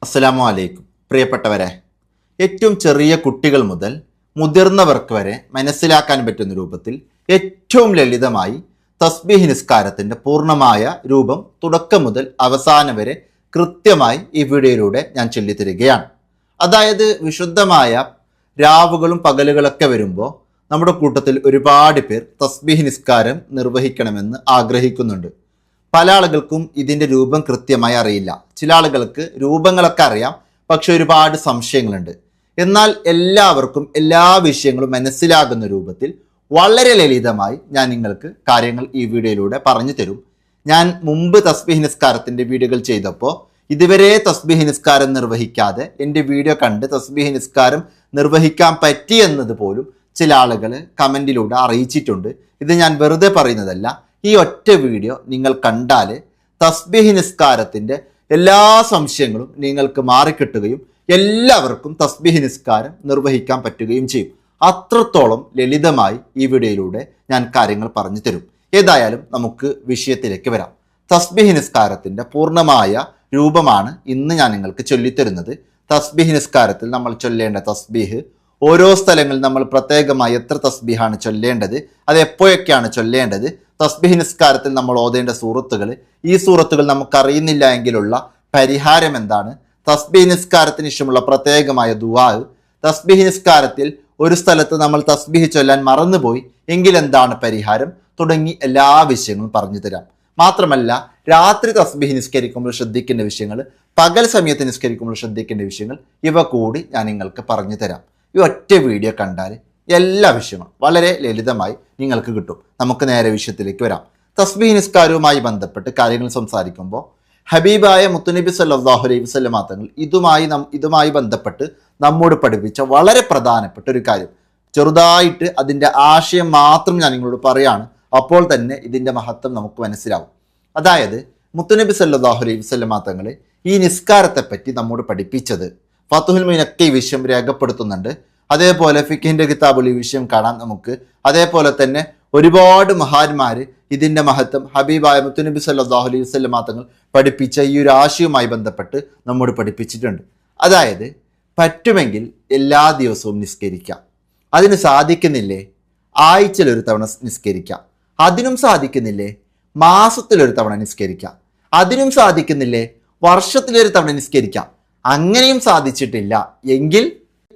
അസ്സലാമു അലൈക്കും. പ്രിയപ്പെട്ടവരെ, ഏറ്റവും ചെറിയ കുട്ടികൾ മുതൽ മുതിർന്നവർക്ക് വരെ മനസ്സിലാക്കാൻ പറ്റുന്ന രൂപത്തിൽ ഏറ്റവും ലളിതമായി തസ്ബീഹ് നിസ്കാരത്തിൻ്റെ പൂർണ്ണമായ രൂപം തുടക്കം മുതൽ അവസാനം വരെ കൃത്യമായി ഈ വീഡിയോയിലൂടെ ഞാൻ ചൊല്ലിത്തരികയാണ്. അതായത് വിശുദ്ധമായ രാവുകളും പകലുകളൊക്കെ വരുമ്പോൾ നമ്മുടെ കൂട്ടത്തിൽ ഒരുപാട് പേർ തസ്ബീഹ് നിസ്കാരം നിർവഹിക്കണമെന്ന് ആഗ്രഹിക്കുന്നുണ്ട്. പല ആളുകൾക്കും ഇതിൻ്റെ രൂപം കൃത്യമായി അറിയില്ല. ചില ആളുകൾക്ക് രൂപങ്ങളൊക്കെ അറിയാം, പക്ഷെ ഒരുപാട് സംശയങ്ങളുണ്ട്. എന്നാൽ എല്ലാവർക്കും എല്ലാ വിഷയങ്ങളും മനസ്സിലാകുന്ന രൂപത്തിൽ വളരെ ലളിതമായി ഞാൻ നിങ്ങൾക്ക് കാര്യങ്ങൾ ഈ വീഡിയോയിലൂടെ പറഞ്ഞു തരും. ഞാൻ മുമ്പ് തസ്ബീഹ് നിസ്കാരത്തിൻ്റെ വീഡിയോകൾ ചെയ്തപ്പോൾ ഇതുവരെ തസ്ബീഹ് നിസ്കാരം നിർവഹിക്കാതെ എൻ്റെ വീഡിയോ കണ്ട് തസ്ബീഹ് നിസ്കാരം നിർവഹിക്കാൻ പറ്റിയെന്നത് പോലും ചില ആളുകൾ കമൻറ്റിലൂടെ അറിയിച്ചിട്ടുണ്ട്. ഇത് ഞാൻ വെറുതെ പറയുന്നതല്ല. ഈ ഒറ്റ വീഡിയോ നിങ്ങൾ കണ്ടാൽ തസ്ബീഹ് നിസ്കാരത്തിൻ്റെ എല്ലാ സംശയങ്ങളും നിങ്ങൾക്ക് മാറിക്കിട്ടുകയും എല്ലാവർക്കും തസ്ബീഹ് നിസ്കാരം നിർവഹിക്കാൻ പറ്റുകയും ചെയ്യും. അത്രത്തോളം ലളിതമായി ഈ വീഡിയോയിലൂടെ ഞാൻ കാര്യങ്ങൾ പറഞ്ഞു തരും. ഏതായാലും നമുക്ക് വിഷയത്തിലേക്ക് വരാം. തസ്ബീഹ് നിസ്കാരത്തിൻ്റെ പൂർണ്ണമായ രൂപമാണ് ഇന്ന് ഞാൻ നിങ്ങൾക്ക് ചൊല്ലിത്തരുന്നത്. തസ്ബീഹ് നിസ്കാരത്തിൽ നമ്മൾ ചൊല്ലേണ്ട തസ്ബീഹ്, ഓരോ സ്ഥലങ്ങളിൽ നമ്മൾ പ്രത്യേകമായി എത്ര തസ്ബീഹാണ് ചൊല്ലേണ്ടത്, അത് എപ്പോഴൊക്കെയാണ് ചൊല്ലേണ്ടത്, തസ്ബീഹ് നിസ്കാരത്തിൽ നമ്മൾ ഓതേണ്ട സൂറത്തുകൾ, ഈ സൂറത്തുകൾ നമുക്കറിയുന്നില്ല എങ്കിലുള്ള പരിഹാരം എന്താണ്, തസ്ബീഹ് നിസ്കാരത്തിന് ഇഷ്ടമുള്ള പ്രത്യേകമായ ദുആ, തസ്ബീഹ് നിസ്കാരത്തിൽ ഒരു സ്ഥലത്ത് നമ്മൾ തസ്ബീഹ് ചൊല്ലാൻ മറന്നുപോയി എങ്കിൽ എന്താണ് പരിഹാരം, തുടങ്ങി എല്ലാ വിഷയങ്ങളും പറഞ്ഞു തരാം. മാത്രമല്ല രാത്രി തസ്ബീഹ് നിസ്കരിക്കുമ്പോൾ ശ്രദ്ധിക്കേണ്ട വിഷയങ്ങൾ, പകൽ സമയത്ത് നിസ്കരിക്കുമ്പോൾ ശ്രദ്ധിക്കേണ്ട വിഷയങ്ങൾ, ഇവ കൂടി ഞാൻ നിങ്ങൾക്ക് പറഞ്ഞു തരാം. ഈ ഒറ്റ വീഡിയോ കണ്ടാൽ എല്ലാ വിഷയങ്ങളും വളരെ ലളിതമായി നിങ്ങൾക്ക് കിട്ടും. നമുക്ക് നേരെ വിഷയത്തിലേക്ക് വരാം. തസ്ബീഹ് നിസ്കാരവുമായി ബന്ധപ്പെട്ട് കാര്യങ്ങൾ സംസാരിക്കുമ്പോൾ ഹബീബായ മുത്തുനബി സല്ലല്ലാഹു അലൈഹി വസല്ലം തങ്ങൾ ഇതുമായി ബന്ധപ്പെട്ട് നമ്മോട് പഠിപ്പിച്ച വളരെ പ്രധാനപ്പെട്ട ഒരു കാര്യം, ചെറുതായിട്ട് അതിൻ്റെ ആശയം മാത്രം ഞാൻ നിങ്ങളോട് പറയാണ്. അപ്പോൾ തന്നെ ഇതിൻ്റെ മഹത്വം നമുക്ക് മനസ്സിലാവും. അതായത് മുത്തുനബി സല്ലല്ലാഹു അലൈഹി വസല്ലം തങ്ങൾ ഈ നിസ്കാരത്തെപ്പറ്റി നമ്മോട് പഠിപ്പിച്ചത് ഫത്ഹുൽ മുഈനൊക്കെ ഈ വിഷയം രേഖപ്പെടുത്തുന്നുണ്ട്. അതേപോലെ ഫിഖിൻ്റെ കിതാബുൽ ഈ വിഷയം കാണാം നമുക്ക്. അതേപോലെ തന്നെ ഒരുപാട് മഹാന്മാർ ഇതിൻ്റെ മഹത്വം ഹബീബായ മുത്തുനബി സല്ലല്ലാഹു അലൈഹി വസല്ലം തങ്ങൾ പഠിപ്പിച്ച ഈ ഒരു ആശയവുമായി ബന്ധപ്പെട്ട് നമ്മോട് പഠിപ്പിച്ചിട്ടുണ്ട്. അതായത് പറ്റുമെങ്കിൽ എല്ലാ ദിവസവും നിസ്കരിക്കാം. അതിന് സാധിക്കുന്നില്ലേ ആഴ്ചയിലൊരു തവണ നിസ്കരിക്കാം. അതിനും സാധിക്കുന്നില്ലേ മാസത്തിലൊരു തവണ നിസ്കരിക്കാം. അതിനും സാധിക്കുന്നില്ലേ വർഷത്തിലൊരു തവണ നിസ്കരിക്കാം. അങ്ങനെയും സാധിച്ചിട്ടില്ല എങ്കിൽ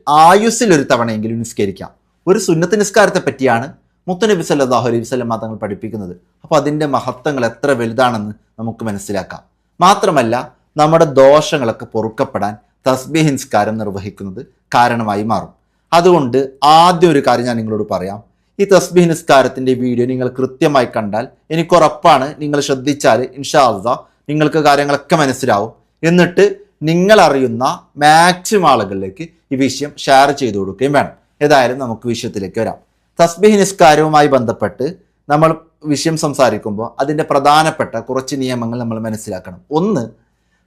ആയുസ്സിലൊരു തവണയെങ്കിലും നിസ്കരിക്കാം. ഒരു സുന്നത്ത് നിസ്കാരത്തെ പറ്റിയാണ് മുത്തുനബി സല്ലല്ലാഹു അലൈഹി വസല്ലം തങ്ങൾ പഠിപ്പിക്കുന്നത്. അപ്പോൾ അതിൻ്റെ മഹത്വങ്ങൾ എത്ര വലുതാണെന്ന് നമുക്ക് മനസ്സിലാക്കാം. മാത്രമല്ല നമ്മുടെ ദോഷങ്ങളൊക്കെ പൊറുക്കപ്പെടാൻ തസ്ബീഹ് നിസ്കാരം നിർവഹിക്കുന്നത് കാരണമായി മാറും. അതുകൊണ്ട് ആദ്യം ഒരു കാര്യം ഞാൻ നിങ്ങളോട് പറയാം. ഈ തസ്ബീഹ് നിസ്കാരത്തിൻ്റെ വീഡിയോ നിങ്ങൾ കൃത്യമായി കണ്ടാൽ എനിക്കുറപ്പാണ്, നിങ്ങൾ ശ്രദ്ധിച്ചാൽ ഇൻഷാ അല്ലാഹ് നിങ്ങൾക്ക് കാര്യങ്ങളൊക്കെ മനസ്സിലാവും. എന്നിട്ട് നിങ്ങൾ അറിയുന്ന മാക്സിമം ആളുകളിലേക്ക് ഈ വിഷയം ഷെയർ ചെയ്തു കൊടുക്കുകയും വേണം. ഏതായാലും നമുക്ക് വിഷയത്തിലേക്ക് വരാം. തസ്ബീഹ് നിസ്കാരവുമായി ബന്ധപ്പെട്ട് നമ്മൾ വിഷയം സംസാരിക്കുമ്പോൾ അതിൻ്റെ പ്രധാനപ്പെട്ട കുറച്ച് നിയമങ്ങൾ നമ്മൾ മനസ്സിലാക്കണം. ഒന്ന്,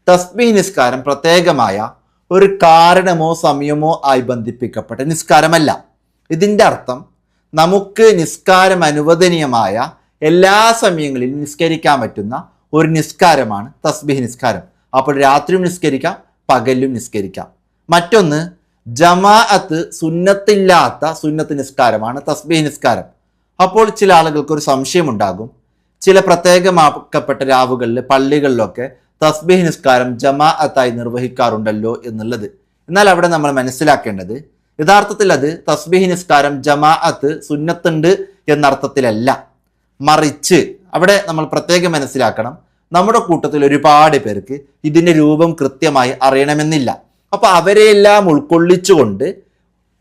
തസ്ബീഹ് നിസ്കാരം പ്രത്യേകമായ ഒരു കാരണമോ സമയമോ ആയി ബന്ധിപ്പിക്കപ്പെട്ട നിസ്കാരമല്ല. ഇതിൻ്റെ അർത്ഥം നമുക്ക് നിസ്കാരം അനുവദനീയമായ എല്ലാ സമയങ്ങളിലും നിസ്കരിക്കാൻ പറ്റുന്ന ഒരു നിസ്കാരമാണ് തസ്ബീഹ് നിസ്കാരം. അപ്പോൾ രാത്രിയും നിസ്കരിക്കാം, പകലും നിസ്കരിക്കാം. മറ്റൊന്ന്, ജമാഅത്ത് സുന്നത്തില്ലാത്ത സുന്നത്ത് നിസ്കാരമാണ് തസ്ബീഹ് നിസ്കാരം. അപ്പോൾ ചില ആളുകൾക്ക് ഒരു സംശയമുണ്ടാകും, ചില പ്രത്യേകമാക്കപ്പെട്ട രാവുകളിൽ പള്ളികളിലൊക്കെ തസ്ബീഹ് നിസ്കാരം ജമാഅത്തായി നിർവഹിക്കാറുണ്ടല്ലോ എന്നുള്ളത്. എന്നാൽ അവിടെ നമ്മൾ മനസ്സിലാക്കേണ്ടത് യഥാർത്ഥത്തിൽ അത് തസ്ബീഹ് നിസ്കാരം ജമാഅത്ത് സുന്നത്തുണ്ട് എന്നർത്ഥത്തിലല്ല. മറിച്ച് അവിടെ നമ്മൾ പ്രത്യേകം മനസ്സിലാക്കണം, നമ്മുടെ കൂട്ടത്തിൽ ഒരുപാട് പേർക്ക് ഇതിൻ്റെ രൂപം കൃത്യമായി അറിയണമെന്നില്ല. അപ്പോൾ അവരെയെല്ലാം ഉൾക്കൊള്ളിച്ചുകൊണ്ട്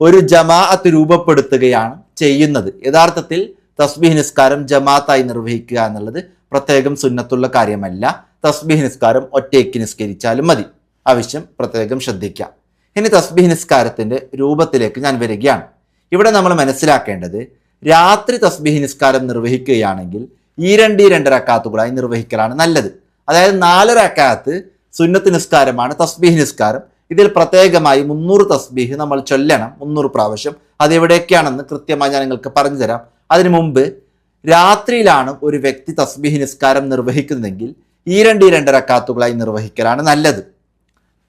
ഒരു ജമാഅത്ത് രൂപപ്പെടുത്തുകയാണ് ചെയ്യുന്നത്. യഥാർത്ഥത്തിൽ തസ്ബീഹ് നിസ്കാരം ജമാഅത്തായി നിർവഹിക്കുക എന്നുള്ളത് പ്രത്യേകം സുന്നത്തുള്ള കാര്യമല്ല. തസ്ബീഹ് നിസ്കാരം ഒറ്റയ്ക്ക് നിസ്കരിച്ചാലും മതി. ആവശ്യം പ്രത്യേകം ശ്രദ്ധിക്കാം. ഇനി തസ്ബീഹ് നിസ്കാരത്തിൻ്റെ രൂപത്തിലേക്ക് ഞാൻ വരികയാണ്. ഇവിടെ നമ്മൾ മനസ്സിലാക്കേണ്ടത്, രാത്രി തസ്ബീഹ് നിസ്കാരം നിർവഹിക്കുകയാണെങ്കിൽ ഈ രണ്ട് റക്അത്തുകളായി നിർവഹിക്കലാണ് നല്ലത്. അതായത് 4 റക്അത്ത് സുന്നത്ത് നിസ്കാരമാണ് തസ്ബീഹ് നിസ്കാരം. ഇതിൽ പ്രത്യേകമായി 300 തസ്ബീഹ് നമ്മൾ ചൊല്ലണം, 300 പ്രാവശ്യം. അതെവിടെയൊക്കെയാണെന്ന് കൃത്യമായി ഞാൻ നിങ്ങൾക്ക് പറഞ്ഞു തരാം. അതിനു മുമ്പ് രാത്രിയിലാണ് ഒരു വ്യക്തി തസ്ബീഹ് നിസ്കാരം നിർവഹിക്കുന്നതെങ്കിൽ ഈ രണ്ട് റക്അത്തുകളായി നിർവഹിക്കലാണ് നല്ലത്.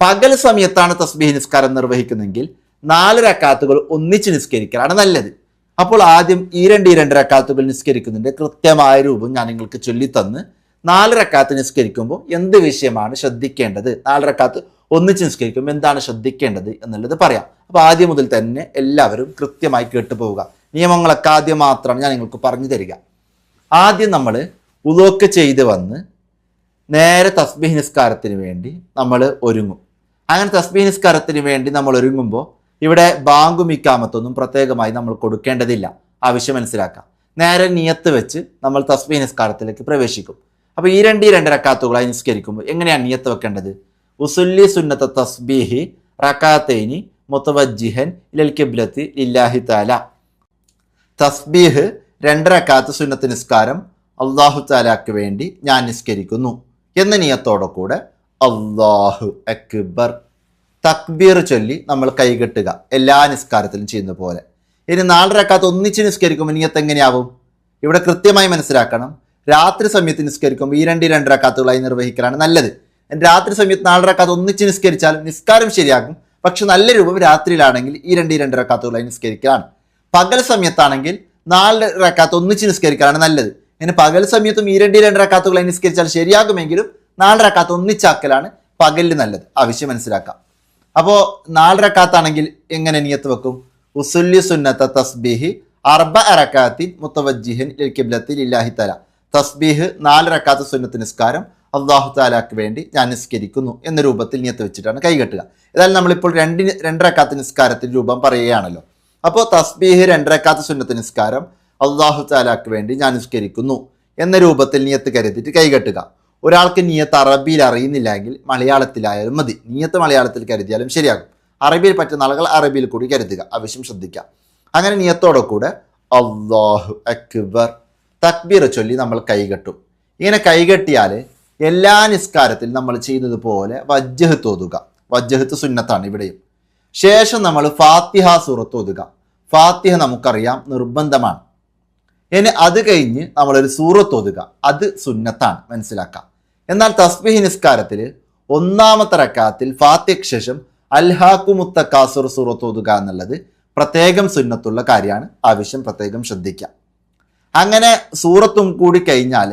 പകൽ സമയത്താണ് തസ്ബീഹ് നിസ്കാരം നിർവഹിക്കുന്നതെങ്കിൽ 4 റക്അത്തുകൾ ഒന്നിച്ച് നിസ്കരിക്കലാണ് നല്ലത്. അപ്പോൾ ആദ്യം ഈ രണ്ട് റക്അത്തുകൾ നിസ്കരിക്കുന്നതിന്റെ കൃത്യമായ രൂപം ഞാൻ നിങ്ങൾക്ക് ചൊല്ലിത്തന്ന് 4 റക്അത്ത് നിസ്കരിക്കുമ്പോൾ എന്ത് വിഷയമാണ് ശ്രദ്ധിക്കേണ്ടത്, 4 റക്അത്ത് ഒന്നിച്ച് നിസ്കരിക്കുമ്പോൾ എന്താണ് ശ്രദ്ധിക്കേണ്ടത് എന്നുള്ളത് പറയാം. അപ്പോൾ ആദ്യം മുതൽ തന്നെ എല്ലാവരും കൃത്യമായി കേട്ടു പോവുക. നിയമങ്ങളൊക്കെ ആദ്യം മാത്രമാണ് ഞാൻ നിങ്ങൾക്ക് പറഞ്ഞു തരിക. ആദ്യം നമ്മൾ ഉളൂക്ക് ചെയ്ത് വന്ന് നേരെ തസ്ബീഹ് നിസ്കാരത്തിന് വേണ്ടി നമ്മൾ ഒരുങ്ങും. അങ്ങനെ തസ്ബീഹ് നിസ്കാരത്തിന് വേണ്ടി നമ്മൾ ഒരുങ്ങുമ്പോൾ ഇവിടെ ബാങ്കും ഇക്കാമത്തൊന്നും പ്രത്യേകമായി നമ്മൾ കൊടുക്കേണ്ടതില്ല. ആവശ്യം മനസ്സിലാക്കാം. നേരെ നിയത്ത് വെച്ച് നമ്മൾ തസ്ബീഹ് നിസ്കാരത്തിലേക്ക് പ്രവേശിക്കും. അപ്പോൾ ഈ രണ്ട് റക്അത്തുകളായി നിസ്കരിക്കുമ്പോൾ എങ്ങനെയാണ് നിയത്ത് വെക്കേണ്ടത്? ഉസുല്ലി സുന്നത്ത തസ്ബീഹി റക്അത്തൈനി മുതവജ്ജിഹൻ ഇലൽ ഖിബ്ലത്തി ലില്ലാഹി തആല. തസ്ബീഹ് 2 റക്അത്ത് സുന്നത്ത് നിസ്കാരം അല്ലാഹു തആലക്ക് വേണ്ടി ഞാൻ നിസ്കരിക്കുന്നു എന്ന നിയത്തോടെ കൂടെ അല്ലാഹു അക്ബർ തക്ബീർ ചൊല്ലി നമ്മൾ കൈകെട്ടുക, എല്ലാ നിസ്കാരത്തിലും ചെയ്യുന്ന പോലെ. ഇനി 4 റക്അത്ത് ഒന്നിച്ച് നിസ്കരിക്കുമ്പോൾ നിയത്ത് എങ്ങനെയാവും? ഇവിടെ കൃത്യമായി മനസ്സിലാക്കണം. രാത്രി സമയത്ത് നിസ്കരിക്കുമ്പോൾ ഈ രണ്ട് റക്അത്തുകളായി നിർവഹിക്കലാണ് നല്ലത്. രാത്രി സമയത്ത് 4 റക്അത്ത് ഒന്നിച്ച് നിസ്കരിച്ചാലും നിസ്കാരം ശരിയാകും. പക്ഷെ നല്ല രൂപം രാത്രിയിലാണെങ്കിൽ ഈ രണ്ട് റക്അത്തുകളായി നിസ്കരിക്കലാണ്. പകൽ സമയത്താണെങ്കിൽ 4 റക്അത്ത് ഒന്നിച്ച് നിസ്കരിക്കലാണ് നല്ലത്. ഇനി പകൽ സമയത്തും ഈ രണ്ട് റക്അത്തുകളായി നിസ്കരിച്ചാൽ ശരിയാകുമെങ്കിലും 4 റക്അത്ത് ഒന്നിച്ചാക്കലാണ് പകലിൽ നല്ലത്. ആവശ്യം മനസ്സിലാക്കാം. അപ്പോൾ 4 റക്അത്താണെങ്കിൽ എങ്ങനെ നിയത്ത് വെക്കും? ഉസുല്ലി സുന്നത്ത തസ്ബീഹി 4 റക്അത്തിൻ മുതവജ്ജിഹൻ ഇലൽ ഖിബ്ലത്തി ലില്ലാഹി തആല. തസ്ബീഹ് 4 റക്അത്ത് സുന്നത്ത് നിസ്കാരം അല്ലാഹു തആലക്ക് വേണ്ടി ഞാൻ നിസ്കരിക്കുന്നു എന്ന രൂപത്തിൽ നിയത്ത് വെച്ചിട്ടാണ് കൈകെട്ടുക. ഏതായാലും നമ്മളിപ്പോൾ 2 റക്അത്ത് നിസ്കാരത്തിന്റെ രൂപം പറയുകയാണല്ലോ. അപ്പോൾ തസ്ബീഹ് 2 റക്അത്ത് സുന്നത്ത് നിസ്കാരം അല്ലാഹു തആലക്ക് വേണ്ടി ഞാൻ നിസ്കരിക്കുന്നു എന്ന രൂപത്തിൽ നിയത്ത് കരുതിയിട്ട് കൈകെട്ടുക. ഒരാൾക്ക് നിയത്ത് അറബിയിൽ അറിയുന്നില്ലെങ്കിൽ മലയാളത്തിലായാലും മതി. നിയത്ത് മലയാളത്തിൽ കരുതിയാലും ശരിയാകും. അറബിയിൽ പറ്റുന്ന ആളുകൾ അറബിയിൽ കൂടി കരുതുക. ആവശ്യം ശ്രദ്ധിക്കാം. അങ്ങനെ നിയത്തോടെ കൂടെ അല്ലാഹു അക്ബർ തക്ബീർ ചൊല്ലി നമ്മൾ കൈകെട്ടും. ഇങ്ങനെ കൈകെട്ടിയാൽ എല്ലാ നിസ്കാരത്തിലും നമ്മൾ ചെയ്യുന്നത് പോലെ വജ്ജഹത്ത് ഓതുക. വജ്ജഹത്ത് സുന്നത്താണ് ഇവിടെയും. ശേഷം നമ്മൾ ഫാത്തിഹ സൂറത്ത് ഓതുക. ഫാത്തിഹ നമുക്കറിയാം നിർബന്ധമാണ്. ഇനി അത് കഴിഞ്ഞ് നമ്മളൊരു സൂറത്ത് ഓതുക. അത് സുന്നത്താണ്, മനസ്സിലാക്കാം. എന്നാൽ തസ്ബീഹ് നിസ്കാരത്തിൽ 1ാമത്തെ റക്അത്തിൽ ഫാത്തിഹയ്ക്ക് ശേഷം അൽഹാഖുമുത്ത കാസുർ സൂറത്ത് ഓതുക എന്നുള്ളത് പ്രത്യേകം സുന്നത്തുള്ള കാര്യമാണ്. ആവശ്യം പ്രത്യേകം ശ്രദ്ധിക്കാം. അങ്ങനെ സൂറത്തും കൂടി കഴിഞ്ഞാൽ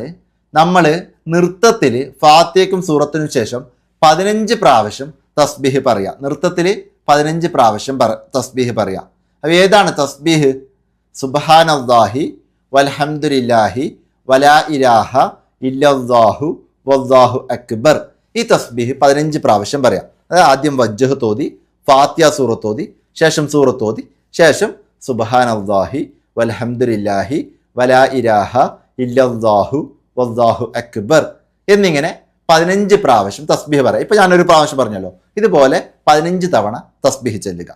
നമ്മൾ നൃത്തത്തിൽ ഫാത്തിഹയ്ക്കും സൂറത്തിനും ശേഷം 15 പ്രാവശ്യം തസ്ബീഹ് പറയാം. നൃത്തത്തിൽ 15 പ്രാവശ്യം തസ്ബീഹ് പറയാം. അപ്പോൾ ഏതാണ് തസ്ബീഹ്? സുബ്ഹാനല്ലാഹി വൽഹംദുലില്ലാഹി വലാ ഇലാഹ ഇല്ലല്ലാഹു വല്ലാഹു അക്ബർ. ഈ തസ്ബീഹ് 15 പ്രാവശ്യം പറയാം. അതായത് ആദ്യം വജ്ജഹ് തോതി, ഫാത്തിഹ സൂറത്ത് ഓതി, ശേഷം സൂറത്ത് ഓതി, ശേഷം സുബ്ഹാനല്ലാഹി വൽഹംദുലില്ലാഹി വലാ ഇലാഹ ഇല്ലല്ലാഹു വല്ലാഹു അക്ബർ എന്നിങ്ങനെ 15 പ്രാവശ്യം തസ്ബീഹ് പറയാം. ഇപ്പം ഞാനൊരു പ്രാവശ്യം പറഞ്ഞല്ലോ, ഇതുപോലെ 15 തവണ തസ്ബീഹ് ചൊല്ലുക.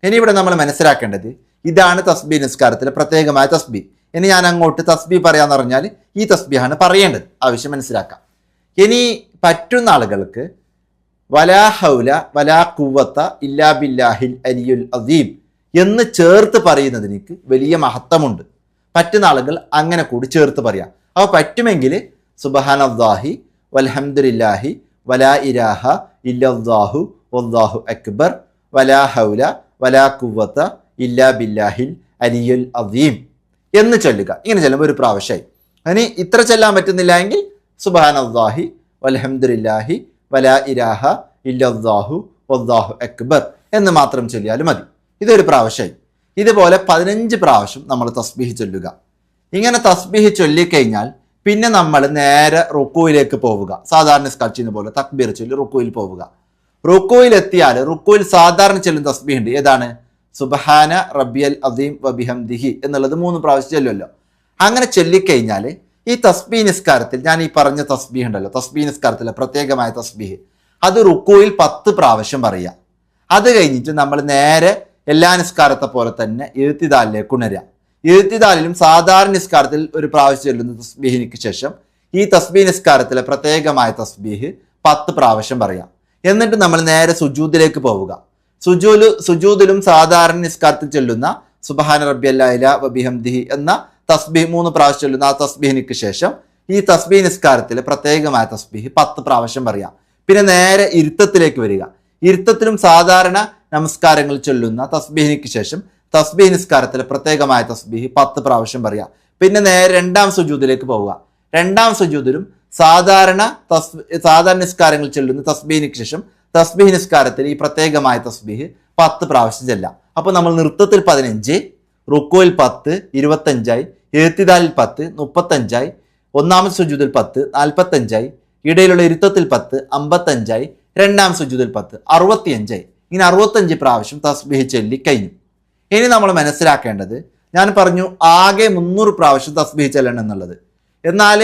ഇനി ഇവിടെ നമ്മൾ മനസ്സിലാക്കേണ്ടത് ഇതാണ് തസ്ബീഹ് നിസ്കാരത്തിലെ പ്രത്യേകമായ തസ്ബീഹ്. ഇനി ഞാൻ അങ്ങോട്ട് തസ്ബീഹ് പറയാന്ന് പറഞ്ഞാൽ ഈ തസ്ബീഹാണ് പറയേണ്ടത്. ആവശ്യം മനസ്സിലാക്കാം. ഇനി പറ്റുന്ന ആളുകൾക്ക് വലാ ഹൗല വലാ ഖുവത ഇല്ലാ ബില്ലാഹിൽ അലിയുൽ അസീം എന്ന് ചേർത്ത് പറയുന്നതിന് വലിയ മഹത്വമുണ്ട്. പറ്റുന്ന ആളുകൾ അങ്ങനെ കൂടി ചേർത്ത് പറയാം. അപ്പോൾ പറ്റുമെങ്കിൽ സുബ്ഹാനല്ലാഹി വൽഹംദുലില്ലാഹി വലാ ഇലാഹ ഇല്ലല്ലാഹു വല്ലാഹു അക്ബർ വലാ ഹൗല വലാ ഖുവത ഇല്ലാ ബില്ലാഹിൽ അലിയുൽ അസീം എന്ന് ചൊല്ലുക. ഇങ്ങനെ ചൊല്ലുമ്പോൾ ഒരു പ്രാവശ്യമായി. ഇനി ഇത്ര ചൊല്ലാൻ പറ്റുന്നില്ല എങ്കിൽ സുബ്ഹാനല്ലാഹി വൽഹംദുലില്ലാഹി വലാ ഇലാഹ ഇല്ലല്ലാഹു വല്ലാഹു അക്ബർ എന്ന് മാത്രം ചൊല്ലിയാലും മതി. ഇതൊരു പ്രാവശ്യമായി. ഇതുപോലെ 15 പ്രാവശ്യം നമ്മൾ തസ്ബീഹ് ചൊല്ലുക. ഇങ്ങനെ തസ്ബീഹ് ചൊല്ലിക്കഴിഞ്ഞാൽ പിന്നെ നമ്മൾ നേരെ റുക്കൂയിലേക്ക് പോവുക. സാധാരണ നിസ്കാരം പോലെ തക്ബീർ ചൊല്ലി റുക്കൂയിൽ പോവുക. റുക്കൂയിലെത്തിയാൽ റുക്കൂയിൽ സാധാരണ ചൊല്ലുന്ന തസ്ബീഹ് ഉണ്ട്. ഏതാണ്? സുബ്ഹാന റബ്ബിയൽ അസീം വബിഹംദിഹി എന്നുള്ളത് 3 പ്രാവശ്യം ചൊല്ലുമല്ലോ. അങ്ങനെ ചൊല്ലിക്കഴിഞ്ഞാൽ ഈ തസ്ബീഹ് നിസ്കാരത്തിൽ ഞാൻ ഈ പറഞ്ഞ തസ്ബീഹ് ഉണ്ടല്ലോ, തസ്ബീഹ് നിസ്കാരത്തിലെ പ്രത്യേകമായ തസ്ബീഹ്, അത് റുക്കൂയിൽ 10 പ്രാവശ്യം പറയുക. അത് കഴിഞ്ഞിട്ട് നമ്മൾ നേരെ എല്ലാ നിസ്കാരത്തെ പോലെ തന്നെ ഇഴ്തിദാലിലേക്ക് ഉണരുക. ഇഴ്തിദാലിലും സാധാരണ നിസ്കാരത്തിൽ ഒരു പ്രാവശ്യം ചൊല്ലുന്ന തസ്ബീഹിന് ശേഷം ഈ തസ്ബീഹ് നിസ്കാരത്തിലെ പ്രത്യേകമായ തസ്ബീഹ് 10 പ്രാവശ്യം പറയാം. എന്നിട്ട് നമ്മൾ നേരെ സുജൂദിലേക്ക് പോവുക. സുജൂദിലും സാധാരണ നിസ്കാരത്തിൽ ചൊല്ലുന്ന സുബ്ഹാന റബ്ബിയൽ അഅ്ല വബിഹംദിഹി എന്ന തസ്ബീഹ് 3 പ്രാവശ്യം ചൊല്ലുന്ന ആ തസ്ബീഹിന് ശേഷം ഈ തസ്ബീഹ് നിസ്കാരത്തിലെ പ്രത്യേകമായ തസ്ബീഹ് 10 പ്രാവശ്യം പറയാം. പിന്നെ നേരെ ഇരുത്തത്തിലേക്ക് വരിക. ഇരുത്തത്തിലും സാധാരണ നമസ്കാരങ്ങൾ ചൊല്ലുന്ന തസ്ബീഹിക്ക് ശേഷം തസ്ബീഹ് നിസ്കാരത്തിലെ പ്രത്യേകമായ തസ്ബീഹ് 10 പ്രാവശ്യം പറയുക. പിന്നെ നേരെ രണ്ടാം സുജൂദിലേക്ക് പോവുക. രണ്ടാം സുജൂദിലും സാധാരണ നിസ്കാരങ്ങൾ ചൊല്ലുന്ന തസ്ബീഹിക്ക് ശേഷം തസ്ബീഹ് നിസ്കാരത്തിൽ ഈ പ്രത്യേകമായ തസ്ബീഹ് 10 പ്രാവശ്യം ചെല്ലാം. അപ്പോൾ നമ്മൾ നൃത്തത്തിൽ 15, റുക്കോയിൽ 10 25ആയി, എഴുത്തിദാലിൽ 10 35ആയി, ഒന്നാമത്തെ സുജൂദിൽ 10 45ആയി, ഇടയിലുള്ള ഇരുത്തത്തിൽ 10 55ആയി, രണ്ടാം സുജൂദിൽ 10 65ആയി. ഇങ്ങനെ 65 പ്രാവശ്യം തസ്ബീഹ് ചൊല്ലി കഴിഞ്ഞു. ഇനി നമ്മൾ മനസ്സിലാക്കേണ്ടത്, ഞാൻ പറഞ്ഞു ആകെ 300 പ്രാവശ്യം തസ്ബീഹ് ചെല്ലണം എന്നുള്ളത്. എന്നാൽ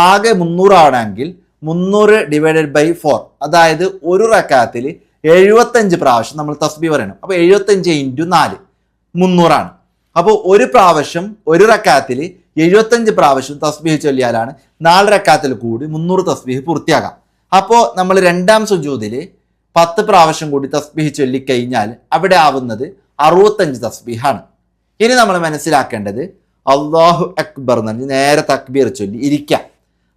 ആകെ 300 ആണെങ്കിൽ 300 ഡിവൈഡഡ് ബൈ 4, അതായത് ഒരു റക്അത്തിൽ 75 പ്രാവശ്യം നമ്മൾ തസ്ബീഹ് പറയണം. അപ്പോൾ 75 ഇൻറ്റു 4 300 ആണ്. അപ്പോൾ ഒരു പ്രാവശ്യം ഒരു റക്അത്തിൽ 75 പ്രാവശ്യം തസ്ബീഹ് ചൊല്ലിയാലാണ് 4 റക്അത്തിൽ കൂടി 300 തസ്ബീഹ് പൂർത്തിയാകാം. അപ്പോൾ നമ്മൾ രണ്ടാം സുജൂദിൽ 10 പ്രാവശ്യം കൂടി തസ്ബീഹ് ചൊല്ലിക്കഴിഞ്ഞാൽ അവിടെ ആവുന്നത് 65 തസ്ബീഹാണ്. ഇനി നമ്മൾ മനസ്സിലാക്കേണ്ടത് അല്ലാഹു അക്ബർ എന്ന് പറഞ്ഞ് നേരെ തക്ബീർ ചൊല്ലി ഇരിക്കുക.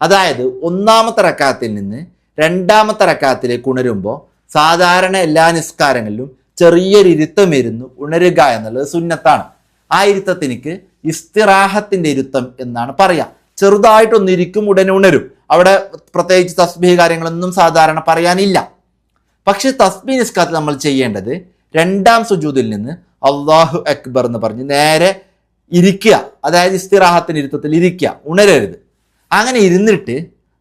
അതായത് ഒന്നാമത്തെ റക്അത്തിൽ നിന്ന് രണ്ടാമത്തെ റക്അത്തിലേക്ക് ഉണരുമ്പോൾ സാധാരണ എല്ലാ നിസ്കാരങ്ങളിലും ചെറിയൊരു ഇരുത്തം ഇരുന്ന് ഉണരുക എന്നുള്ളത് സുന്നത്താണ്. ആ ഇരുത്തത്തിനിക്ക് ഇസ്തിറാഹത്തിന്റെ ഇരുത്തം എന്നാണ് പറയാ. ചെറുതായിട്ടൊന്ന് ഇരിക്കും, ഉടനെ ഉണരും. അവിടെ പ്രത്യേകിച്ച് തസ്ബീഹ് കാര്യങ്ങളൊന്നും സാധാരണ പറയാനില്ല. പക്ഷെ തസ്ബീഹ് നിസ്കാരത്തിൽ നമ്മൾ ചെയ്യേണ്ടത് രണ്ടാം സുജൂദിൽ നിന്ന് അല്ലാഹു അക്ബർ എന്ന് പറഞ്ഞ് നേരെ ഇരിക്കുക. അതായത് ഇസ്തിറാഹത്തിന്റെ ഇരുത്തത്തിൽ ഇരിക്കുക, ഉണരരുത്. അങ്ങനെ ഇരുന്നിട്ട്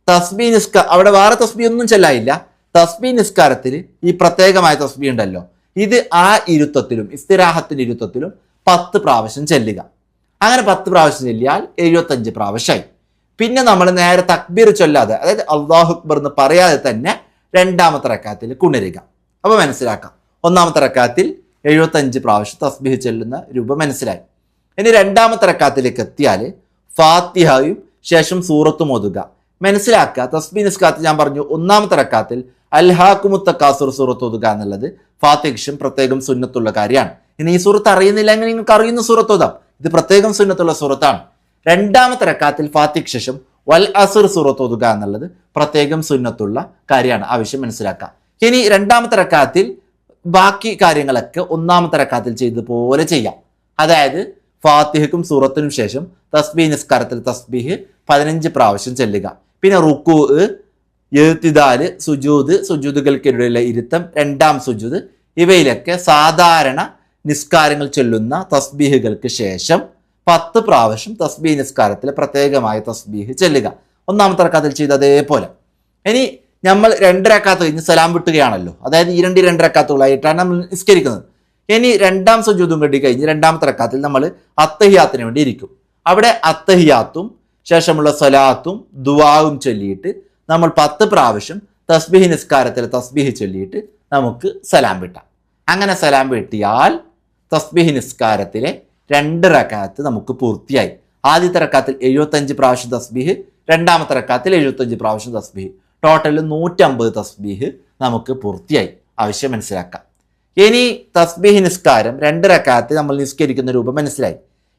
തസ്ബീഹ് അവിടെ വേറെ തസ്ബീഹ് ഒന്നും ചെല്ലായില്ല. തസ്ബീഹ് നിസ്കാരത്തിൽ ഈ പ്രത്യേകമായ തസ്ബീഹ് ഉണ്ടല്ലോ, ഇത് ആ ഇരുത്തത്തിലും ഇസ്തിറാഹത്തിന്റെ ഇരുത്തത്തിലും 10 പ്രാവശ്യം ചെല്ലുക. അങ്ങനെ 10 പ്രാവശ്യം ചെല്ലിയാൽ 75 പ്രാവശ്യമായി. പിന്നെ നമ്മൾ നേരെ തക്ബീർ ചൊല്ലാതെ, അതായത് അല്ലാഹു അക്ബർ എന്ന് പറയാതെ തന്നെ രണ്ടാമത്തെ റക്അത്തിൽ ഉണരുക. അപ്പോൾ മനസ്സിലാക്കാം, ഒന്നാമത്തെ റക്അത്തിൽ 75 പ്രാവശ്യം തസ്ബീഹ് ചെല്ലുന്ന രൂപം മനസ്സിലായി. ഇനി രണ്ടാമത്തെ റക്അത്തിലേക്ക് എത്തിയാൽ ഫാത്തിഹയും ശേഷം സൂറത്തും ഓതുക. മനസ്സിലാക്കുക, തസ്ബീഹ് നിസ്കാരത്തിൽ ഞാൻ പറഞ്ഞു ഒന്നാമത്തെ റക്അത്തിൽ അൽഹാക്കുമുത്ത കാസുർ സൂറത്ത് ഓതുക എന്നുള്ളത് ഫാത്തിഹയ്ക്ക് ശേഷം പ്രത്യേകം സുന്നത്തുള്ള കാര്യമാണ്. ഇനി ഈ സൂറത്ത് അറിയുന്നില്ലെങ്കിൽ നിങ്ങൾക്ക് അറിയുന്ന സൂറത്ത് ഓതാം, ഇത് പ്രത്യേകം സുന്നത്തുള്ള സൂറത്താണ്. രണ്ടാമത്തെ റക്അത്തിൽ ഫാത്തിഹയ്ക്ക് ശേഷം വൽ അസ്ർ സൂറത്ത് ഓതുക എന്നുള്ളത് പ്രത്യേകം സുന്നത്തുള്ള കാര്യമാണ്. ആവശ്യം മനസ്സിലാക്കുക. ഇനി രണ്ടാമത്തെ റക്അത്തിൽ ബാക്കി കാര്യങ്ങളൊക്കെ ഒന്നാമത്തെ റക്അത്തിൽ ചെയ്തതുപോലെ ചെയ്യാം. അതായത് ഫാത്തിഹയ്ക്കും സൂറത്തിനും ശേഷം തസ്ബീഹ് നിസ്കാരത്തിൽ തസ്ബീഹ് 15 പ്രാവശ്യം ചെല്ലുക. പിന്നെ റുക്കൂ, ഇഅ്തിദാല്, സുജൂദുകൾക്കിടയിലുള്ള ഇരുത്തം, രണ്ടാം സുജൂദ്, ഇവയിലൊക്കെ സാധാരണ നിസ്കാരങ്ങൾ ചൊല്ലുന്ന തസ്ബീഹുകൾക്ക് ശേഷം 10 പ്രാവശ്യം തസ്ബീഹ് നിസ്കാരത്തിലെ പ്രത്യേകമായ തസ്ബീഹ് ചെല്ലുക. ഒന്നാമത്തെ റക്അത്തിൽ ചെയ്ത അതേപോലെ. ഇനി നമ്മൾ 2 റക്അത്ത് കഴിഞ്ഞ് സലാം വിട്ടുകയാണല്ലോ, അതായത് ഈ 2 റക്അത്തുകളായിട്ടാണ് നമ്മൾ നിസ്കരിക്കുന്നത്. ഇനി രണ്ടാം സുജൂദും കെട്ടി കഴിഞ്ഞ് രണ്ടാമത്തെ റക്അത്തിൽ നമ്മൾ അത്തഹിയാത്തിന് വേണ്ടി ഇരിക്കും. അവിടെ അത്തഹിയാത്തും ശേഷമുള്ള സലാത്തും ദുആവും ചൊല്ലിയിട്ട് നമ്മൾ 10 പ്രാവശ്യം തസ്ബീഹ് നിസ്കാരത്തിലെ തസ്ബീഹ് ചൊല്ലിയിട്ട് നമുക്ക് സലാം വിട്ടാം. അങ്ങനെ സലാം വീട്ടിയാൽ തസ്ബീഹ് നിസ്കാരത്തിലെ 2 റക്അത്ത് നമുക്ക് പൂർത്തിയായി. ആദ്യത്തെ റക്അത്തിൽ 75 പ്രാവശ്യം തസ്ബീഹ്, രണ്ടാമത്തെ റക്അത്തിൽ 75 പ്രാവശ്യം തസ്ബീഹ്, ടോട്ടൽ 150 തസ്ബീഹ് നമുക്ക് പൂർത്തിയായി. ആവശ്യം മനസ്സിലാക്കാം. ഇനി തസ്ബീഹ് നിസ്കാരം 2 റക്അത്ത് നമ്മൾ നിസ്കരിക്കുന്ന രൂപം മനസ്സിലായി.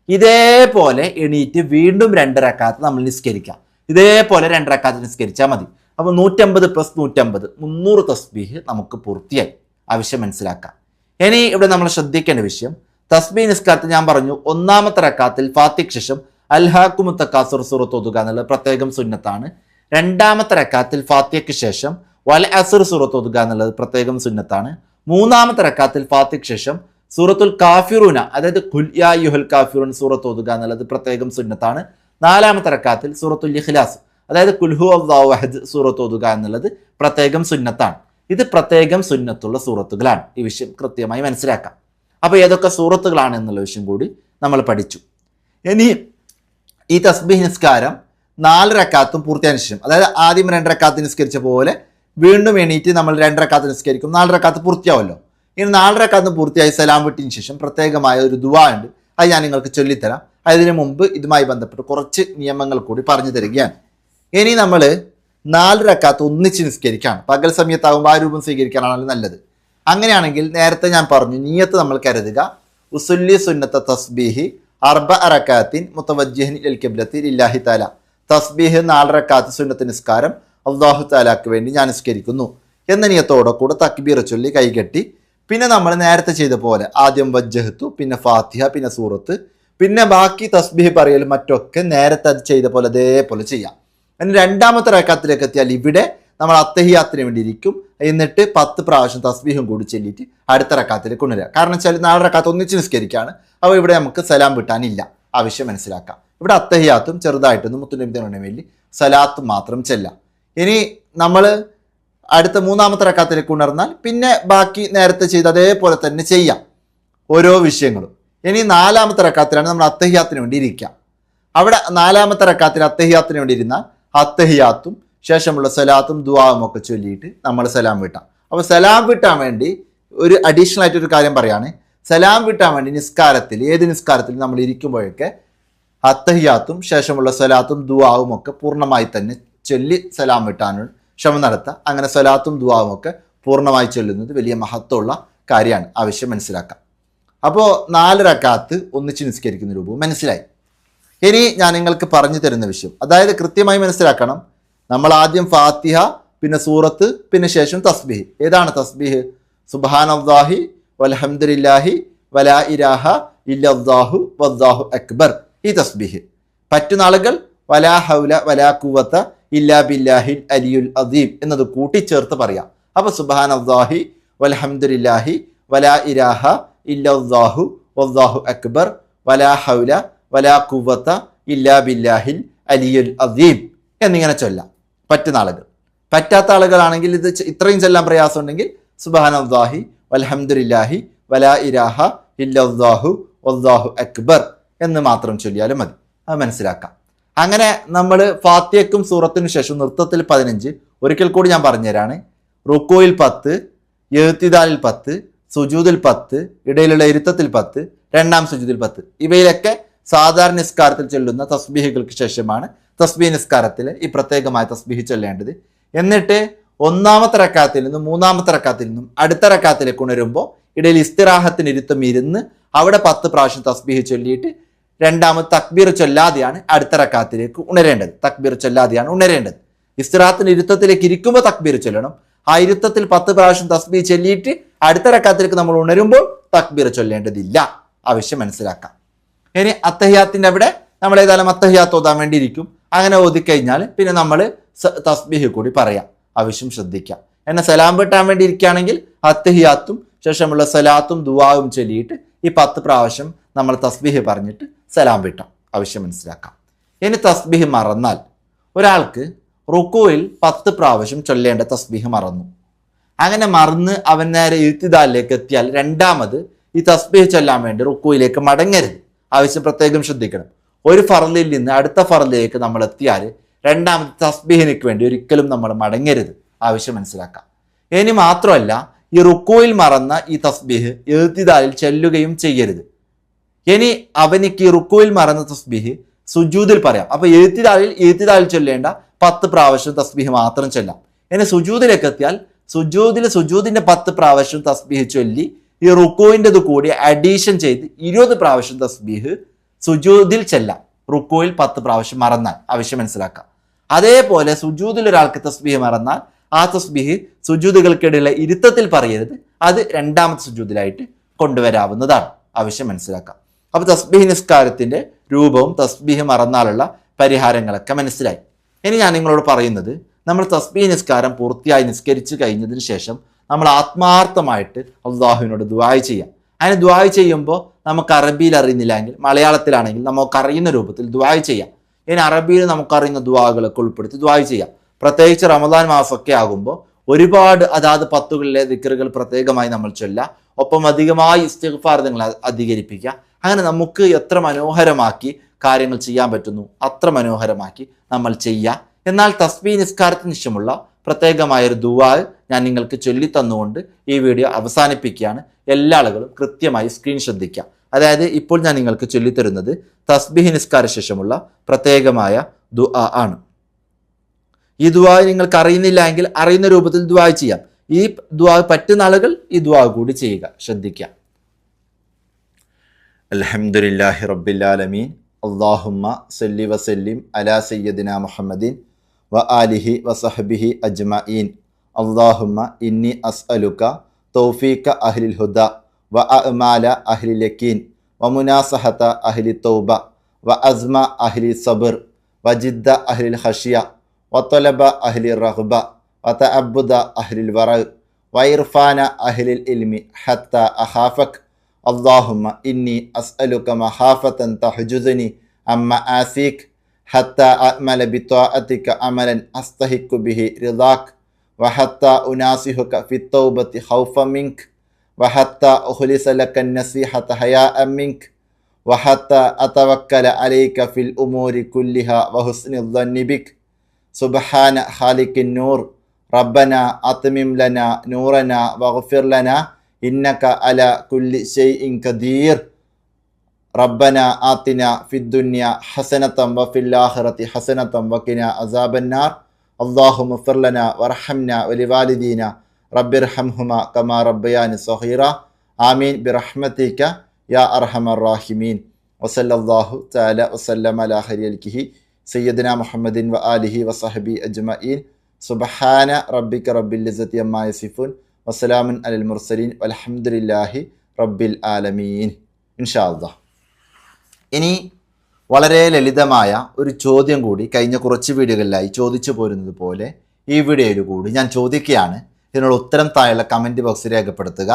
ഇതേപോലെ എണീറ്റ് വീണ്ടും 2 റക്അത്ത് നമ്മൾ നിസ്കരിക്കാം. ഇതേപോലെ 2 റക്അത്ത് നിസ്കരിച്ചാൽ മതി. അപ്പോൾ 150 + 150 300 തസ്ബീഹ് നമുക്ക് പൂർത്തിയായി. ആവശ്യം മനസ്സിലാക്കാം. ഇനി ഇവിടെ നമ്മൾ ശ്രദ്ധിക്കേണ്ട വിഷയം, തസ്ബീഹ് നിസ്കാരത്തിൽ ഞാൻ പറഞ്ഞു ഒന്നാമത്തെ റക്അത്തിൽ ഫാത്തിഹയ്ക്ക് ശേഷം അൽഹാക്കുമുത്ത കാസുർ സൂറത്ത് ഓതുക എന്നുള്ളത് പ്രത്യേകം സുന്നത്താണ്. രണ്ടാമത്തെ റക്അത്തിൽ ഫാത്തിഹയ്ക്ക് ശേഷം വൽ അസ്ർ സൂറത്ത് ഓതുക എന്നുള്ളത് പ്രത്യേകം സുന്നത്താണ്. മൂന്നാമത്തെ റക്അത്തിൽ ഫാത്തിഹയ്ക്ക് ശേഷം സൂറത്തുൽ കാഫിറൂന, അതായത് ഖുൽ യാ അയ്യുഹൽ കാഫിറൂൻ സൂറത്ത് ഓതുക എന്നുള്ളത് പ്രത്യേകം സുന്നത്താണ്. നാലാമത്തെ റക്അത്തിൽ സൂറത്തുൽ ഇഖ്ലാസ്, അതായത് ഖുൽ ഹുവല്ലാഹു അഹദ് സൂറത്ത് ഓതുക എന്നുള്ളത് പ്രത്യേകം സുന്നത്താണ്. ഇത് പ്രത്യേകം സുന്നത്തുള്ള സൂറത്തുകളാണ്. ഈ വിഷയം കൃത്യമായി മനസ്സിലാക്കാം. അപ്പോൾ ഏതൊക്കെ സൂറത്തുകളാണ് എന്നുള്ള വിഷയം കൂടി നമ്മൾ പഠിച്ചു. ഇനി ഈ തസ്ബീഹ് നിസ്കാരം 4 റക്അത്തും പൂർത്തിയായതിനു ശേഷം, അതായത് ആദ്യം 2 റക്അത്ത് നിസ്കരിച്ച പോലെ വീണ്ടും എണീറ്റ് നമ്മൾ 2 റക്അത്ത് നിസ്കരിക്കും. 4 റക്അത്ത് പൂർത്തിയാവല്ലോ. ഇനി 4 റക്അത്ത് പൂർത്തിയായി സലാം വിട്ടതിന് ശേഷം പ്രത്യേകമായ ഒരു ദുആ ഉണ്ട്, അത് ഞാൻ നിങ്ങൾക്ക് ചൊല്ലിത്തരാം. അതിന് മുമ്പ് ഇതുമായി ബന്ധപ്പെട്ട് കുറച്ച് നിയമങ്ങൾ കൂടി പറഞ്ഞു തരികയാണ്. ഇനി നമ്മൾ 4 റക്അത്ത് ഒന്നിച്ച് നിസ്കരിക്കുകയാണ്. പകൽ സമയത്താകുമ്പോൾ ആ രൂപം സ്വീകരിക്കാനാണ് നല്ലത്. അങ്ങനെയാണെങ്കിൽ നേരത്തെ ഞാൻ പറഞ്ഞു, നിയ്യത്ത് നമ്മൾ കരുതുക, ഉസുല്ലി സുന്നത്ത തസ്ബീഹി 4 റക്അത്തിൻ മുതവജ്ജിഹിൻ ഇലൽ ഖിബ്ലത്തി ലില്ലാഹി തആല. തസ്ബീഹ് 4 റക്അത്ത് സുന്നത്ത് നിസ്കാരം അല്ലാഹു തആലക്ക് വേണ്ടി ഞാൻ നിസ്കരിക്കുന്നു. എന്ന നിയത്തോടെ കൂടെ തക്ബീർ ചൊല്ലി കൈകെട്ടി പിന്നെ നമ്മൾ നേരത്തെ ചെയ്ത പോലെ ആദ്യം വജ്ജഹത്തു, പിന്നെ ഫാത്തിഹ, പിന്നെ സൂറത്ത്, പിന്നെ ബാക്കി തസ്ബീഹ് പറയലും മറ്റൊക്കെ നേരത്തെ അത് ചെയ്ത പോലെ അതേപോലെ ചെയ്യാം. അതിന് രണ്ടാമത്തെ റക്കാത്തിലേക്ക് എത്തിയാൽ ഇവിടെ നമ്മൾ അത്തഹിയാത്തിന് വേണ്ടി ഇരിക്കും. എന്നിട്ട് 10 പ്രാവശ്യം തസ്ബീഹും കൂടി ചൊല്ലിയിട്ട് അടുത്ത റക്കാത്തിലേക്ക് ഉണരുക. കാരണം വെച്ചാൽ 4 റക്കാത്ത് ഒന്നിച്ച് നിസ്കരിക്കുകയാണ്. അപ്പോൾ ഇവിടെ നമുക്ക് സലാം വിട്ടാനില്ല. ആവശ്യം മനസ്സിലാക്കാം. ഇവിടെ അത്തഹിയാത്തും ചെറുതായിട്ടൊന്നും മുത്തുനബി വേണ്ടി സലാത്തും മാത്രം ചെല്ലാം. ഇനി നമ്മൾ അടുത്ത 3-ാമത്തെ റക്കാത്തിലേക്ക് ഉണർന്നാൽ പിന്നെ ബാക്കി നേരത്തെ ചെയ്ത് അതേപോലെ തന്നെ ചെയ്യാം ഓരോ വിഷയങ്ങളും. ഇനി 4-ാമത്തെ റക്കാത്തിലാണ് നമ്മൾ അത്തഹിയാത്തിന് വേണ്ടി ഇരിക്കുക. അവിടെ 4-ാമത്തെ റക്കാത്തിൽ അത്തഹിയാത്തിന് വേണ്ടി ഇരുന്നാൽ അത്തഹിയാത്തും ശേഷമുള്ള സലാത്തും ദുആവും ഒക്കെ ചൊല്ലിയിട്ട് നമ്മൾ സലാം വിട്ടാം. അപ്പോൾ സലാം വിട്ടാൻ വേണ്ടി ഒരു അഡീഷണൽ ആയിട്ടൊരു കാര്യം പറയാണ്. സലാം വിട്ടാൻ വേണ്ടി നിസ്കാരത്തിൽ, ഏത് നിസ്കാരത്തിൽ നമ്മൾ ഇരിക്കുമ്പോഴൊക്കെ അത്തഹിയാത്തും ശേഷമുള്ള സലാത്തും ദുആവും ഒക്കെ പൂർണ്ണമായി തന്നെ ചൊല്ലി സലാം വിട്ടാനുള്ള ശ്രമം നടത്തുക. അങ്ങനെ സലാത്തും ദുആവും ഒക്കെ പൂർണ്ണമായി ചൊല്ലുന്നത് വലിയ മഹത്വമുള്ള കാര്യമാണ്. ആവശ്യം മനസ്സിലാക്കാം. അപ്പോൾ 4 റക്കാത്ത് ഒന്നിച്ച് നിസ്കരിക്കുന്ന രൂപവും മനസ്സിലായി. ഇനി ഞാൻ നിങ്ങൾക്ക് പറഞ്ഞു തരുന്ന വിഷയം, അതായത് കൃത്യമായി മനസ്സിലാക്കണം. നമ്മൾ ആദ്യം ഫാത്തിഹ, പിന്നെ സൂറത്ത്, പിന്നെ ശേഷം തസ്ബീഹ്. ഏതാണ് തസ്ബീഹ്? സുബ്ഹാനല്ലാഹി വൽഹംദുലില്ലാഹി വലാ ഇലാഹ ഇല്ലല്ലാഹു വല്ലാഹു അക്ബർ. ഈ തസ്ബീഹ് പറ്റുന്ന ആളുകൾ വലാ ഹൗല വലാ ഖുവത ഇല്ലാ ബില്ലാഹിൽ അലിയുൽ അദീം എന്നത് കൂട്ടിച്ചേർത്ത് പറയാം. അപ്പോൾ സുബ്ഹാനല്ലാഹി വൽഹംദുലില്ലാഹി വലാ ഇലാഹ ഇല്ലല്ലാഹു വല്ലാഹു അക്ബർ വലാ ഹൗല വലാ ഖുവത ഇല്ലാ ബില്ലാഹിൽ അലിയുൽ അദീം എന്നിങ്ങനെ ചൊല്ലാം പറ്റുന്ന ആളുകൾ. പറ്റാത്ത ആളുകളാണെങ്കിൽ ഇത് ഇത്രയും ചൊല്ലാൻ പ്രയാസം ഉണ്ടെങ്കിൽ സുബ്ഹാനല്ലാഹി വൽഹംദുലില്ലാഹി വലാ ഇലാഹ ഇല്ലല്ലാഹു വല്ലാഹു അക്ബർ എന്ന് മാത്രം ചൊല്ലിയാലും മതി. അത് മനസ്സിലാക്കാം. അങ്ങനെ നമ്മൾ ഫാത്തിഹയ്ക്കും സൂറത്തിനു ശേഷം നൃത്തത്തിൽ 15, ഒരിക്കൽ കൂടി ഞാൻ പറഞ്ഞുതരാണ്. റുക്കോയിൽ 10, എഴുത്തിദാലിൽ 10, സുജൂദിൽ 10, ഇടയിലുള്ള ഇരുത്തത്തിൽ 10, രണ്ടാം സുജൂദിൽ 10. ഇവയിലൊക്കെ സാധാരണ നിസ്കാരത്തിൽ ചൊല്ലുന്ന തസ്ബീഹുകൾക്ക് ശേഷമാണ് തസ്ബീഹ് നിസ്കാരത്തിൽ ഈ പ്രത്യേകമായ തസ്ബീഹ് ചൊല്ലേണ്ടത്. എന്നിട്ട് 1-ാമത്തെ റക്കാത്തിൽ നിന്നും 3-ാമത്തെ റക്കാത്തിൽ നിന്നും അടുത്ത റക്കാത്തിലേക്ക് ഉണരുമ്പോൾ ഇടയിൽ ഇസ്തിറാഹത്തിന് ഇരുത്തം ഇരുന്ന് അവിടെ 10 പ്രാവശ്യം തസ്ബീഹ് ചൊല്ലിയിട്ട് രണ്ടാമത് തക്ബീർ ചൊല്ലാതെയാണ് അടുത്ത റക്കാത്തിലേക്ക് ഉണരേണ്ടത്. തക്ബീർ ചൊല്ലാതെയാണ് ഉണരേണ്ടത്. ഇസ്തിറാഹത്തിന് ഇരുത്തത്തിലേക്ക് ഇരിക്കുമ്പോൾ തക്ബീർ ചൊല്ലണം. ആ ഇരുത്തത്തിൽ 10 പ്രാവശ്യം തസ്ബീഹ് ചൊല്ലിയിട്ട് അടുത്ത റക്കാത്തിലേക്ക് നമ്മൾ ഉണരുമ്പോൾ തക്ബീർ ചൊല്ലേണ്ടതില്ല. ആവശ്യം മനസ്സിലാക്കാം. ഇനി അത്തഹിയാത്തിന്റെ അവിടെ നമ്മൾ ഏതായാലും അത്തഹിയാത്ത് ഓതാൻ വേണ്ടിയിരിക്കും. അങ്ങനെ ഓതിക്കഴിഞ്ഞാൽ പിന്നെ നമ്മൾ തസ്ബീഹ് കൂടി പറയാം. ആവശ്യം ശ്രദ്ധിക്കാം. എന്നെ സലാം വിട്ടാൻ വേണ്ടി ഇരിക്കുകയാണെങ്കിൽ അത്തഹിയാത്തും ശേഷമുള്ള സലാത്തും ദുആവും ചൊല്ലിയിട്ട് ഈ 10 പ്രാവശ്യം നമ്മൾ തസ്ബീഹ് പറഞ്ഞിട്ട് സലാം വിട്ടാം. ആവശ്യം മനസ്സിലാക്കാം. ഇനി തസ്ബീഹ് മറന്നാൽ, ഒരാൾക്ക് റുക്കൂയിൽ 10 പ്രാവശ്യം ചൊല്ലേണ്ട തസ്ബീഹ് മറന്നു. അങ്ങനെ മറന്ന് അവൻ നേരെ ഇഴ്തിദാലിലേക്ക് എത്തിയാൽ രണ്ടാമത് ഈ തസ്ബീഹ് ചൊല്ലാൻ വേണ്ടി റുക്കൂയിലേക്ക് മടങ്ങരുത്. ആവശ്യം പ്രത്യേകം ശ്രദ്ധിക്കണം. ഒരു ഫർളിൽ നിന്ന് അടുത്ത ഫർളിലേക്ക് നമ്മൾ എത്തിയാൽ രണ്ടാമത്തെ തസ്ബീഹിനക്ക് വേണ്ടി ഒരിക്കലും നമ്മൾ മടങ്ങരുത്. ആവശ്യം മനസ്സിലാക്കാം. ഇനി മാത്രമല്ല, ഈ റുക്കൂയിൽ മറന്ന ഈ തസ്ബീഹ് ഇഴ്തിദാലിൽ ചൊല്ലുകയും ചെയ്യരുത്. ഇനി അവനിക്ക് ഈ റുക്കൂയിൽ മറന്ന തസ്ബീഹ് സുജൂദിൽ പറയാം. അപ്പൊ ഇഴ്തിദാലിൽ ചൊല്ലേണ്ട 10 പ്രാവശ്യം തസ്ബീഹ് മാത്രം ചൊല്ലാം. ഇനി സുജൂദിലേക്ക് എത്തിയാൽ സുജൂദിന്റെ 10 പ്രാവശ്യം തസ്ബീഹ് ചൊല്ലി ഈ റുക്കൂവിൻ്റെത് കൂടി അഡീഷൻ ചെയ്ത് 20 പ്രാവശ്യം തസ്ബീഹ് സുജൂദിൽ ചെല്ലാം. റുക്കൂയിൽ 10 പ്രാവശ്യം മറന്നാൽ. ആവശ്യം മനസ്സിലാക്കാം. അതേപോലെ സുജൂദിൽ ഒരാൾക്ക് തസ്ബീഹ് മറന്നാൽ ആ തസ്ബീഹ് സുജൂദുകൾക്കിടയിലെ ഇരുത്തത്തിൽ പറയരുത്. അത് രണ്ടാമത്തെ സുജൂദിലായിട്ട് കൊണ്ടുവരാവുന്നതാണ്. ആവശ്യം മനസ്സിലാക്കാം. അപ്പോൾ തസ്ബീഹ് നിസ്കാരത്തിന്റെ രൂപവും തസ്ബീഹ് മറന്നാലുള്ള പരിഹാരങ്ങളൊക്കെ മനസ്സിലായി. ഇനി ഞാൻ നിങ്ങളോട് പറയുന്നത്, നമ്മൾ തസ്ബീഹ് നിസ്കാരം പൂർത്തിയായി നിസ്കരിച്ചു കഴിഞ്ഞതിന് ശേഷം നമ്മൾ ആത്മാർത്ഥമായിട്ട് അള്ളാഹുവിനോട് ദുആ ചെയ്യാം. അതിന് ദുആ ചെയ്യുമ്പോൾ നമുക്ക് അറബിയിൽ അറിയുന്നില്ലെങ്കിൽ മലയാളത്തിലാണെങ്കിൽ നമുക്കറിയുന്ന രൂപത്തിൽ ദുആ ചെയ്യാം. ഇനി അറബിയിൽ നമുക്കറിയുന്ന ദുആകളൊക്കെ ഉൾപ്പെടുത്തി ദുആ ചെയ്യാം. പ്രത്യേകിച്ച് റമദാൻ മാസമൊക്കെ ആകുമ്പോൾ ഒരുപാട് അതാത് പത്തുകളിലെ ദിക്റുകൾ പ്രത്യേകമായി നമ്മൾ ചൊല്ലാം. ഒപ്പം അധികമായി ഇസ്തിഗ്ഫാർ നിങ്ങൾ അധികരിപ്പിക്കുക. അങ്ങനെ നമുക്ക് എത്ര മനോഹരമാക്കി കാര്യങ്ങൾ ചെയ്യാൻ പറ്റുന്നു അത്ര മനോഹരമാക്കി നമ്മൾ ചെയ്യാം. എന്നാൽ തസ്ബീഹ് നിസ്കാരത്തിന് ശേഷമുള്ള പ്രത്യേകമായൊരു ദുആ ഞാൻ നിങ്ങൾക്ക് ചൊല്ലി തന്നുകൊണ്ട് ഈ വീഡിയോ അവസാനിപ്പിക്കുകയാണ്. എല്ലാ ആളുകളും കൃത്യമായി സ്ക്രീൻ ശ്രദ്ധിക്കുക. അതായത് ഇപ്പോൾ ഞാൻ നിങ്ങൾക്ക് ചൊല്ലിത്തരുന്നത് തസ്ബീഹ് നിസ്കാര ശേഷമുള്ള പ്രത്യേകമായ ദുആ ആണ്. ഈ ദുആ നിങ്ങൾക്ക് അറിയുന്നില്ല എങ്കിൽ അറിയുന്ന രൂപത്തിൽ ദുആ ചെയ്യാം. ഈ ദുആ പറ്റുന്ന ആളുകൾ ഈ ദുആ കൂടി ചെയ്യുക. ശ്രദ്ധിക്കുക. അൽഹംദുലില്ലാഹി റബ്ബിൽ ആലമീൻ അല്ലാഹുമ്മ സല്ലി വസല്ലിം അലാ സയ്യിദിനാ മുഹമ്മദിൻ വ ആലിഹി വസഹ്ബിഹി അജ്മഈൻ അല്ലാഹുമ്മ ഇന്നി അസ്അലുക തൗഫീക അഹ്ലിൽ ഹുദ വ അഅമാല അഹ്ലിൽ യഖീൻ വ മുനാസഹത അഹ്ലി തൗബ വ അസ്മ അഹ്ലി സബ്ർ വ ജിദ്ദ അഹ്ലിൽ ഖശിയ വ തലബ അഹ്ലി റഗ്ബ വ തഅബ്ബുദ അഹ്ലിൽ വറ വ ഇർഫാന അഹ്ലിൽ ഇൽമി ഹത്ത അഖാഫക്. അല്ലാഹുമ്മ ഇന്നി അസ്അലുക മഖാഫതൻ തഹ്ജുസുനി അമ്മ ആസിക് ഹത്ത അഅമല ബിത്വാഅതിക അമലൻ അസ്തഹിഖു ബിഹി റിളാക് വഹത്ത ഉനാസിഹുക ഫിത്തൗബത്തി ഖൗഫൻ മിൻക വഹത്ത ഉഖ്ലിസ ലക നസീഹത ഹയാഅൻ മിൻക വഹത്ത അതവക്കല അലൈക ഫിൽ ഉമൂരി കുല്ലിഹാ വഹുസ്നിൽ ظن ബിക സുബ്ഹാന ഖാലിഖിൻ നൂർ റബ്ബന അത്മിം ലനാ നൂറനാ വഗ്ഫിർ ലനാ ഇന്നക അലാ കുല്ലി ശൈഇൻ ഖദീർ റബ്ബന ആതിന ഫിദ്ദുനിയ ഹസനതൻ വഫിൽ ആഖിറതി ഹസനതൻ വഖിനാ അസാബന്നാർ അല്ലാഹുമ്മ ഇഗ്ഫിർ ലനാ വർഹംനാ വലിവാലിദീന റബ്ബിർഹംഹുമാ കമാ റബ്ബയാനി സഗീറ ആമീൻ ബിറഹ്മതിക യാ അർഹമർ റഹീമീൻ. വസല്ലല്ലാഹു തആല വസല്ലമ അലാ ഖൈരിൽകിഹി സയ്യിദനാ മുഹമ്മദിൻ വ ആലിഹി വസഹബി അജ്മഈൻ. സുബ്ഹാന റബ്ബിക റബ്ബിൽ ഇസ്സതി അമ്മാ യസിഫൂൻ വസ്സലാമുൻ അലൽ മുർസലീൻ വൽഹംദുലില്ലാഹി റബ്ബിൽ ആലമീൻ. ഇൻഷാ അല്ലാഹ്. ഇനി വളരെ ലളിതമായ ഒരു ചോദ്യം കൂടി കഴിഞ്ഞ കുറച്ച് വീഡിയോകളിലായി ചോദിച്ചു പോരുന്നത് പോലെ ഈ വീഡിയോയിൽ കൂടി ഞാൻ ചോദിക്കുകയാണ്. ഇതിനുള്ള ഉത്തരം താഴെയുള്ള കമൻറ്റ് ബോക്സിൽ രേഖപ്പെടുത്തുക.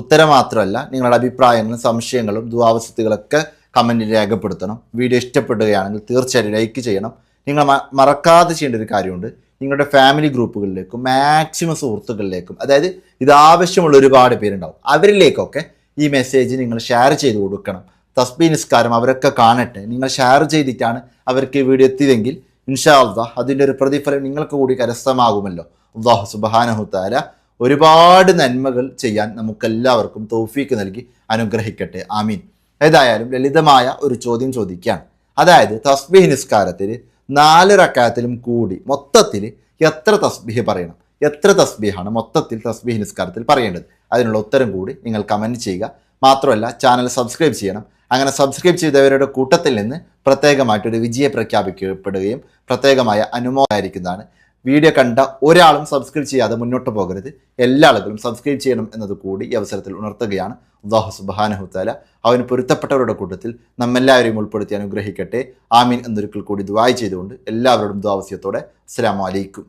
ഉത്തരം മാത്രമല്ല, നിങ്ങളുടെ അഭിപ്രായങ്ങളും സംശയങ്ങളും ദുആവസത്തുകളൊക്കെ കമൻറ്റിൽ രേഖപ്പെടുത്തണം. വീഡിയോ ഇഷ്ടപ്പെടുകയാണെങ്കിൽ തീർച്ചയായും ലൈക്ക് ചെയ്യണം. നിങ്ങൾ മറക്കാതെ ചെയ്യേണ്ട ഒരു കാര്യമുണ്ട്, നിങ്ങളുടെ ഫാമിലി ഗ്രൂപ്പുകളിലേക്കും മാക്സിമം സുഹൃത്തുക്കളിലേക്കും, അതായത് ഇത് ആവശ്യമുള്ള ഒരുപാട് പേരുണ്ടാവും, അവരിലേക്കൊക്കെ ഈ മെസ്സേജ് നിങ്ങൾ ഷെയർ ചെയ്ത് കൊടുക്കണം. തസ്ബീഹ് നിസ്കാരം അവരൊക്കെ കാണട്ടെ. നിങ്ങൾ ഷെയർ ചെയ്തിട്ടാണ് അവർക്ക് ഈ വീഡിയോ എത്തിയതെങ്കിൽ ഇൻഷാ അല്ലാഹ് അതിൻ്റെ ഒരു പ്രതിഫലം നിങ്ങൾക്ക് കൂടി കരസ്ഥമാകുമല്ലോ. അല്ലാഹു സുബ്ഹാനഹു തആല ഒരുപാട് നന്മകൾ ചെയ്യാൻ നമുക്കെല്ലാവർക്കും തൗഫീക്ക് നൽകി അനുഗ്രഹിക്കട്ടെ. ആമീൻ. ഏതായാലും ലളിതമായ ഒരു ചോദ്യം ചോദിക്കുകയാണ്. അതായത് തസ്ബീഹ് നിസ്കാരത്തിൽ 4 റക്അത്തിലും കൂടി മൊത്തത്തിൽ എത്ര തസ്ബീഹ് പറയണം? എത്ര തസ്ബീഹാണ് മൊത്തത്തിൽ തസ്ബീഹ് നിസ്കാരത്തിൽ പറയേണ്ടത്? അതിനുള്ള ഉത്തരം കൂടി നിങ്ങൾ കമൻറ്റ് ചെയ്യുക. മാത്രമല്ല ചാനൽ സബ്സ്ക്രൈബ് ചെയ്യണം. അങ്ങനെ സബ്സ്ക്രൈബ് ചെയ്തവരുടെ കൂട്ടത്തിൽ നിന്ന് പ്രത്യേകമായിട്ടൊരു വിജയം പ്രഖ്യാപിക്കപ്പെടുകയും പ്രത്യേകമായ അനുമോദമായിരിക്കുന്നതാണ്. വീഡിയോ കണ്ട ഒരാളും സബ്സ്ക്രൈബ് ചെയ്യാതെ മുന്നോട്ട് പോകരുത്. എല്ലാ ആളുകളും സബ്സ്ക്രൈബ് ചെയ്യണം എന്നത് കൂടി ഈ അവസരത്തിൽ ഉണർത്തുകയാണ്. അല്ലാഹു സുബ്ഹാനഹു തആല അവന് പൊരുത്തപ്പെട്ടവരുടെ കൂട്ടത്തിൽ നമ്മെല്ലാവരെയും ഉൾപ്പെടുത്തി അനുഗ്രഹിക്കട്ടെ. ആമീൻ എന്നൊരിക്കൽ കൂടി ദുആ ചെയ്തുകൊണ്ട് എല്ലാവരോടും ദുആ വസിയത്തോടെ അസ്സലാമു അലൈക്കും.